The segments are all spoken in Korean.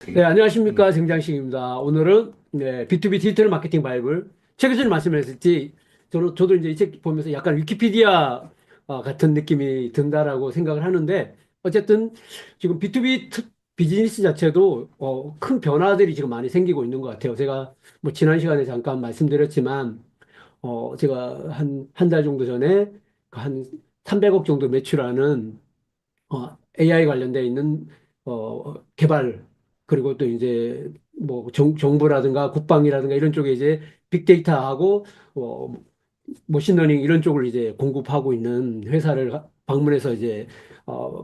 네, 음, 안녕하십니까. 정장식입니다. 오늘은 네, B2B 디지털 마케팅 바이블. 최근 전에 말씀하셨지, 저도 이제 이 책 보면서 약간 위키피디아 같은 느낌이 든다라고 생각을 하는데, 어쨌든 지금 B2B 비즈니스 자체도 큰 변화들이 지금 많이 생기고 있는 것 같아요. 제가 뭐 지난 시간에 잠깐 말씀드렸지만, 제가 한 달 정도 전에 한 300억 정도 매출하는 AI 관련돼 있는 개발 그리고 또 이제 뭐 정부라든가 국방이라든가 이런 쪽에 이제 빅데이터하고 어, 머신러닝 이런 쪽을 이제 공급하고 있는 회사를 방문해서 이제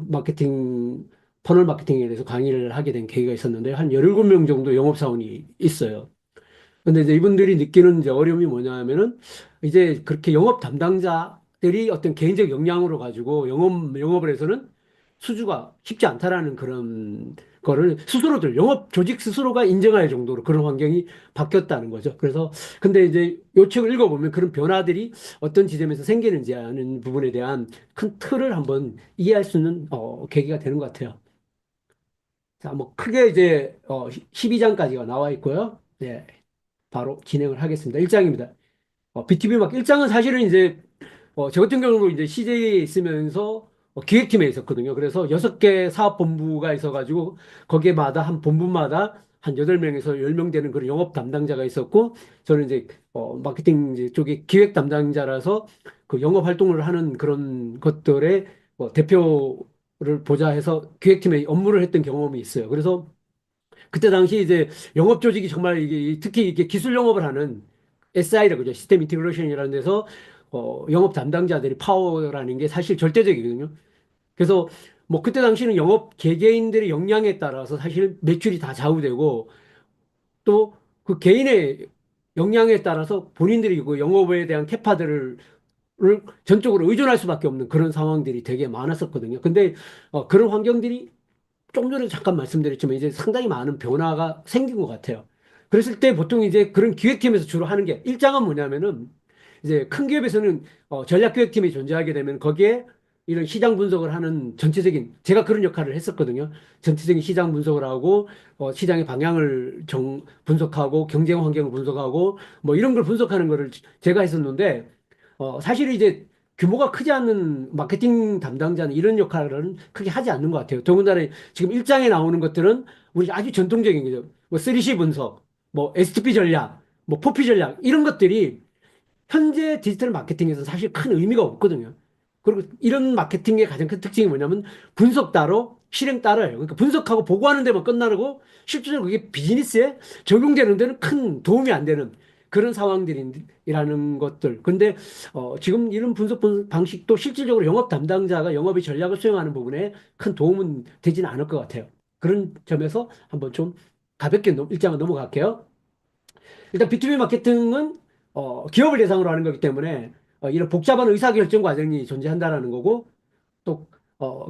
마케팅 퍼널 마케팅에 대해서 강의를 하게 된 계기가 있었는데 한 17명 정도 영업사원이 있어요. 근데 이제 이분들이 느끼는 이제 어려움이 뭐냐면은 이제 그렇게 영업 담당자들이 어떤 개인적 역량으로 가지고 영업을 해서는 수주가 쉽지 않다라는 그런 거를 스스로들 영업 조직 스스로가 인정할 정도로 그런 환경이 바뀌었다는 거죠. 그래서 근데 이제 요 책을 읽어보면 그런 변화들이 어떤 지점에서 생기는지 하는 부분에 대한 큰 틀을 한번 이해할 수 있는 계기가 되는 것 같아요. 자, 뭐 크게 이제 12장까지가 나와 있고요. 네. 바로 진행을 하겠습니다. 1장입니다. BTV 막 1장은 사실은 이제 저 같은 경우는 이제 CJ에 있으면서 기획팀에 있었거든요. 그래서 6개 사업본부가 있어가지고 거기에마다 한 본부마다 한 8명에서 10명 되는 그런 영업 담당자가 있었고 저는 이제 마케팅 이제 쪽에 기획 담당자라서 그 영업 활동을 하는 그런 것들의 대표를 보자 해서 기획팀에 업무를 했던 경험이 있어요. 그래서 그때 당시 이제 영업 조직이 정말 이게 특히 이게 기술 영업을 하는 SI라고 그죠. 시스템 인티그레이션이라는 데서 영업 담당자들이 파워라는 게 사실 절대적이거든요. 그래서 뭐 그때 당시는 영업 개개인들의 역량에 따라서 사실 매출이 다 좌우되고 또 그 개인의 역량에 따라서 본인들이 그 영업에 대한 캐파들을 전적으로 의존할 수밖에 없는 그런 상황들이 되게 많았었거든요. 근데 그런 환경들이 조금 전에 잠깐 말씀드렸지만 이제 상당히 많은 변화가 생긴 것 같아요. 그랬을 때 보통 이제 그런 기획팀에서 주로 하는 게 일장은 뭐냐면은 이제 큰 기업에서는 전략기획팀이 존재하게 되면 거기에 이런 시장 분석을 하는 전체적인 제가 그런 역할을 했었거든요. 전체적인 시장 분석을 하고 시장의 방향을 분석하고 경쟁 환경을 분석하고 뭐 이런 걸 분석하는 거를 제가 했었는데 사실 이제 규모가 크지 않는 마케팅 담당자는 이런 역할은 크게 하지 않는 것 같아요. 더군다나 지금 일장에 나오는 것들은 우리 아주 전통적인 거죠. 뭐 3C 분석, 뭐 STP 전략, 뭐 4P 전략 이런 것들이 현재 디지털 마케팅에서 사실 큰 의미가 없거든요. 그리고 이런 마케팅의 가장 큰 특징이 뭐냐면 분석 따로 실행 따로예요. 그러니까 분석하고 보고하는 데만 끝나고 실질적으로 그게 비즈니스에 적용되는 데는 큰 도움이 안 되는 그런 상황들이라는 것들. 근데 지금 이런 분석 방식도 실질적으로 영업 담당자가 영업의 전략을 수행하는 부분에 큰 도움은 되지는 않을 것 같아요. 그런 점에서 한번 좀 가볍게 일장을 넘어갈게요. 일단 B2B 마케팅은 기업을 대상으로 하는 거기 때문에 이런 복잡한 의사결정 과정이 존재한다라는 거고 또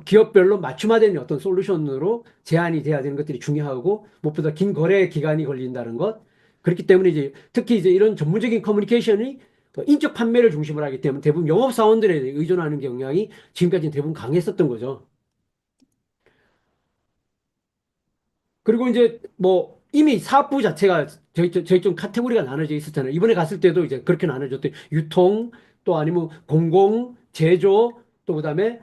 기업별로 맞춤화된 어떤 솔루션으로 제한이 돼야 되는 것들이 중요하고 무엇보다 긴 거래 기간이 걸린다는 것 그렇기 때문에 이제 특히 이제 이런 전문적인 커뮤니케이션이 인적 판매를 중심으로 하기 때문에 대부분 영업 사원들에 의존하는 경향이 지금까지는 대부분 강했었던 거죠. 그리고 이제 뭐 이미 사업부 자체가 저희 좀 카테고리가 나눠져 있었잖아요. 이번에 갔을 때도 이제 그렇게 나눠졌대. 유통 또 아니면 공공, 제조 또 그다음에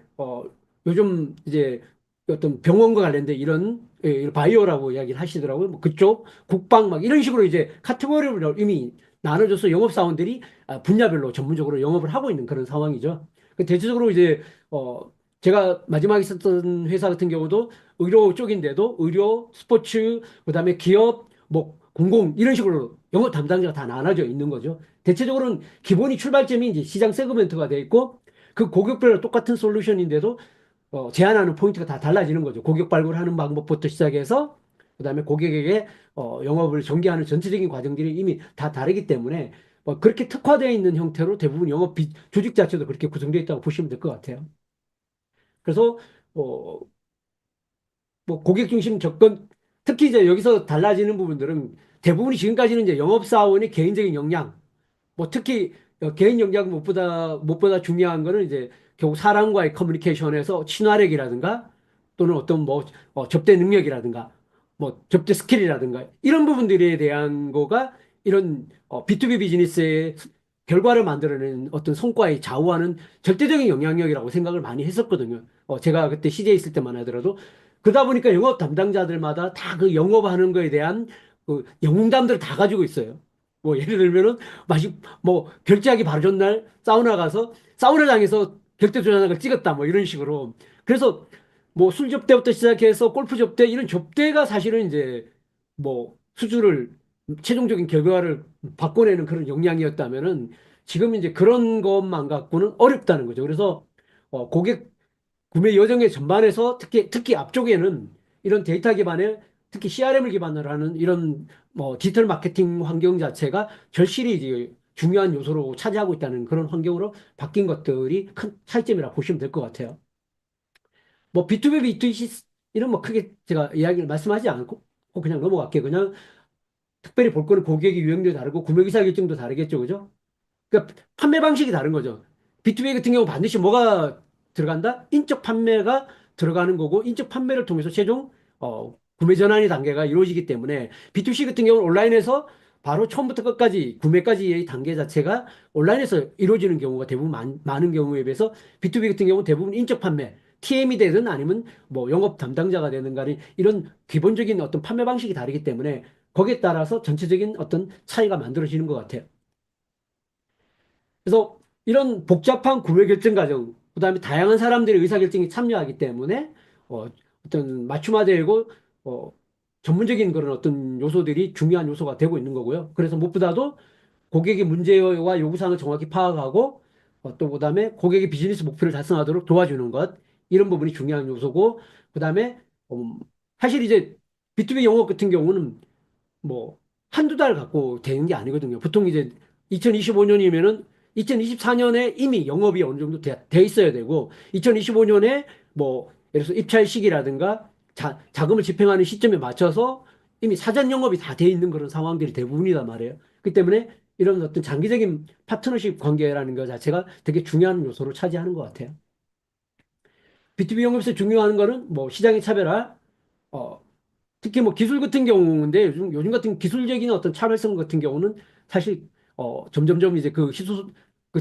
요즘 이제 어떤 병원과 관련된 이런 바이오라고 이야기를 하시더라고요. 뭐 그쪽 국방 막 이런 식으로 이제 카테고리를 이미 나눠져서 영업사원들이 분야별로 전문적으로 영업을 하고 있는 그런 상황이죠. 그 대체적으로 이제 제가 마지막에 있었던 회사 같은 경우도 의료 쪽인데도 의료, 스포츠, 그다음에 기업, 뭐 공공 이런 식으로 영업 담당자가 다 나눠져 있는 거죠. 대체적으로는 기본이 출발점이 이제 시장 세그멘트가 돼 있고 그 고객별로 똑같은 솔루션인데도 제한하는 포인트가 다 달라지는 거죠. 고객 발굴하는 방법부터 시작해서 그다음에 고객에게 영업을 전개하는 전체적인 과정들이 이미 다 다르기 때문에 그렇게 특화되어 있는 형태로 대부분 조직 자체도 그렇게 구성되어 있다고 보시면 될 것 같아요. 그래서 어, 뭐 고객 중심 접근 특히 이제 여기서 달라지는 부분들은 대부분이 지금까지는 이제 영업사원의 개인적인 역량 뭐 특히 개인 역량 무엇보다 중요한 거는 이제 결국 사람과의 커뮤니케이션에서 친화력이라든가 또는 어떤 뭐 접대 능력이라든가 뭐 접대 스킬이라든가 이런 부분들에 대한 거가 이런 B2B 비즈니스의 결과를 만들어내는 어떤 성과에 좌우하는 절대적인 영향력이라고 생각을 많이 했었거든요. 제가 그때 CJ에 있을 때만 하더라도 그러다 보니까 영업 담당자들마다 다 그 영업하는 거에 대한 그 영웅담들을 다 가지고 있어요. 뭐 예를 들면은 마시 뭐 결제하기 바로 전날 사우나 가서 사우나장에서 결제 조작을 찍었다 뭐 이런 식으로 그래서 뭐 술 접대부터 시작해서 골프 접대 이런 접대가 사실은 이제 뭐 수주를 최종적인 결과를 바꿔내는 그런 역량이었다면은 지금 이제 그런 것만 갖고는 어렵다는 거죠. 그래서 고객 구매 여정의 전반에서 특히 앞쪽에는 이런 데이터 기반의 특히 CRM을 기반으로 하는 이런 뭐 디지털 마케팅 환경 자체가 절실히 이제 중요한 요소로 차지하고 있다는 그런 환경으로 바뀐 것들이 큰 차이점이라 고 보시면 될 것 같아요. 뭐 B2B, B2C 이런 뭐 크게 제가 이야기를 말씀하지 않고 그냥 넘어갈게요. 그냥 특별히 볼 거는 고객의 유형도 다르고 구매 의사 결정도 다르겠죠, 그죠? 그러니까 판매 방식이 다른 거죠. B2B 같은 경우 반드시 뭐가 들어간다? 인적 판매가 들어가는 거고 인적 판매를 통해서 최종 구매 전환의 단계가 이루어지기 때문에 B2C 같은 경우는 온라인에서 바로 처음부터 끝까지 구매까지의 단계 자체가 온라인에서 이루어지는 경우가 대부분 많은 경우에 비해서 B2B 같은 경우는 대부분 인적 판매 TM이 되든 아니면 뭐 영업 담당자가 되는 간에 이런 기본적인 어떤 판매 방식이 다르기 때문에 거기에 따라서 전체적인 어떤 차이가 만들어지는 것 같아요. 그래서 이런 복잡한 구매 결정 과정, 그다음에 다양한 사람들의 의사결정에 참여하기 때문에 어, 어떤 맞춤화되고 어, 전문적인 그런 어떤 요소들이 중요한 요소가 되고 있는 거고요. 그래서 무엇보다도 고객의 문제와 요구사항을 정확히 파악하고 또 그다음에 고객의 비즈니스 목표를 달성하도록 도와주는 것 이런 부분이 중요한 요소고 그다음에 사실 이제 B2B 영업 같은 경우는 뭐 한두 달 갖고 되는 게 아니거든요. 보통 이제 2025년이면은 2024년에 이미 영업이 어느 정도 돼 있어야 되고 2025년에 뭐 예를 들어서 입찰 시기라든가 자금을 집행하는 시점에 맞춰서 이미 사전 영업이 다 돼 있는 그런 상황들이 대부분이단 말이에요. 그렇기 때문에 이런 어떤 장기적인 파트너십 관계라는 것 자체가 되게 중요한 요소를 차지하는 것 같아요. B2B 영업에서 중요한 거는 뭐 시장의 차별화, 어, 특히 뭐 기술 같은 경우인데 요즘 같은 기술적인 어떤 차별성 같은 경우는 사실 점점점 이제 그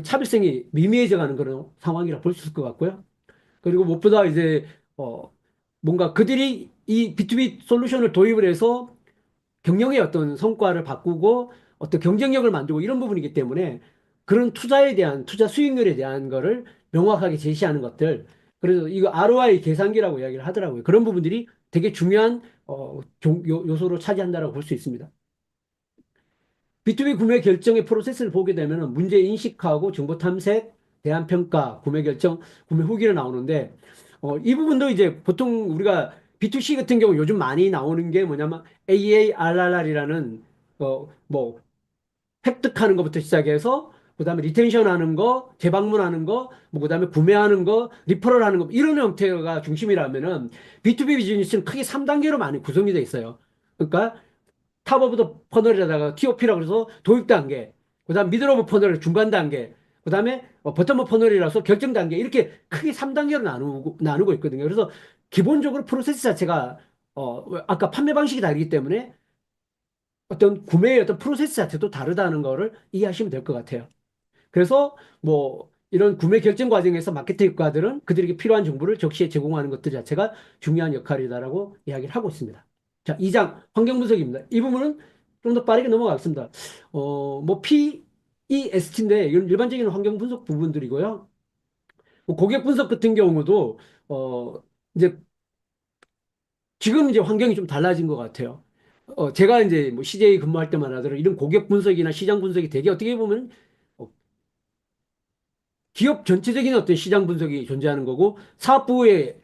차별성이 미미해져 가는 그런 상황이라 볼 수 있을 것 같고요. 그리고 무엇보다 이제 어 뭔가 그들이 이 B2B 솔루션을 도입을 해서 경영의 어떤 성과를 바꾸고 어떤 경쟁력을 만들고 이런 부분이기 때문에 그런 투자에 대한 투자 수익률에 대한 거를 명확하게 제시하는 것들 그래서 이거 ROI 계산기라고 이야기를 하더라고요. 그런 부분들이 되게 중요한 요소로 차지한다고 볼 수 있습니다. B2B 구매 결정의 프로세스를 보게 되면 문제 인식하고 정보 탐색, 대안 평가, 구매 결정, 구매 후기를 나오는데 이 부분도 이제 보통 우리가 B2C 같은 경우 요즘 많이 나오는 게 뭐냐면 AARRR이라는 뭐 획득하는 것부터 시작해서 그다음에 리텐션 하는 거, 재방문하는 거, 뭐 그다음에 구매하는 거, 리퍼럴 하는 거 이런 형태가 중심이라면은 B2B 비즈니스는 크게 3단계로 많이 구성이 돼 있어요. 그러니까 탑 오브 더 퍼널에다가 TOP라고 해서 도입 단계, 그다음 미들 오브 퍼널 중간 단계, 그다음에 버텀 오브 퍼널이라서 결정 단계 이렇게 크게 3단계로 나누고 있거든요. 그래서 기본적으로 프로세스 자체가 아까 판매 방식이 다르기 때문에 어떤 구매의 어떤 프로세스 자체도 다르다는 거를 이해하시면 될 것 같아요. 그래서 뭐 이런 구매 결정 과정에서 마케팅과들은 그들에게 필요한 정보를 적시에 제공하는 것들 자체가 중요한 역할이다라고 이야기를 하고 있습니다. 자, 2장 환경 분석입니다. 이 부분은 좀 더 빠르게 넘어가겠습니다. 뭐 PEST인데 이건 일반적인 환경 분석 부분들이고요. 뭐 고객 분석 같은 경우도 이제 지금 이제 환경이 좀 달라진 것 같아요. 제가 이제 뭐 CJ 근무할 때만 하더라도 이런 고객 분석이나 시장 분석이 되게 어떻게 보면 어, 기업 전체적인 어떤 시장 분석이 존재하는 거고 사업부의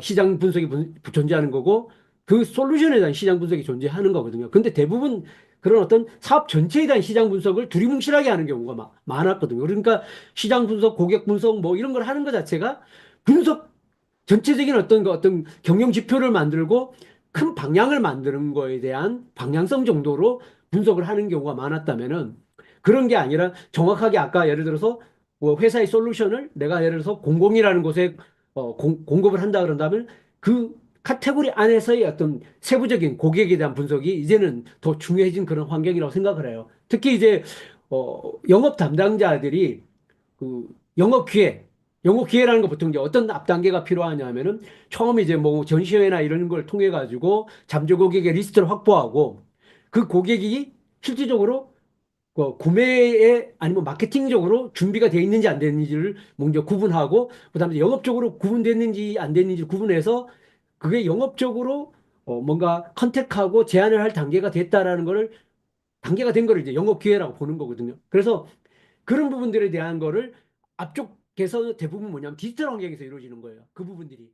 시장 분석이 존재하는 거고 그 솔루션에 대한 시장 분석이 존재하는 거거든요. 근데 대부분 그런 어떤 사업 전체에 대한 시장 분석을 두리뭉실하게 하는 경우가 많았거든요. 그러니까 시장 분석, 고객 분석 뭐 이런 걸 하는 것 자체가 분석 전체적인 어떤 경영 지표를 만들고 큰 방향을 만드는 거에 대한 방향성 정도로 분석을 하는 경우가 많았다면은 그런 게 아니라 정확하게 아까 예를 들어서 뭐 회사의 솔루션을 내가 예를 들어서 공공이라는 곳에 공급을 한다 그런다면 그 카테고리 안에서의 어떤 세부적인 고객에 대한 분석이 이제는 더 중요해진 그런 환경이라고 생각을 해요. 특히 이제 영업 담당자들이 그 영업 기회라는 거 보통 이제 어떤 앞 단계가 필요하냐면은 처음에 이제 뭐 전시회나 이런 걸 통해 가지고 잠재 고객의 리스트를 확보하고 그 고객이 실질적으로 구매에 아니면 마케팅적으로 준비가 되어 있는지 안 되는지를 먼저 구분하고 그다음에 영업적으로 구분됐는지 안 됐는지 구분해서 그게 영업적으로 뭔가 컨택하고 제안을 할 단계가 됐다라는 거를 단계가 된 거를 이제 영업 기회라고 보는 거거든요. 그래서 그런 부분들에 대한 거를 앞쪽에서 대부분 뭐냐면 디지털 환경에서 이루어지는 거예요. 그 부분들이.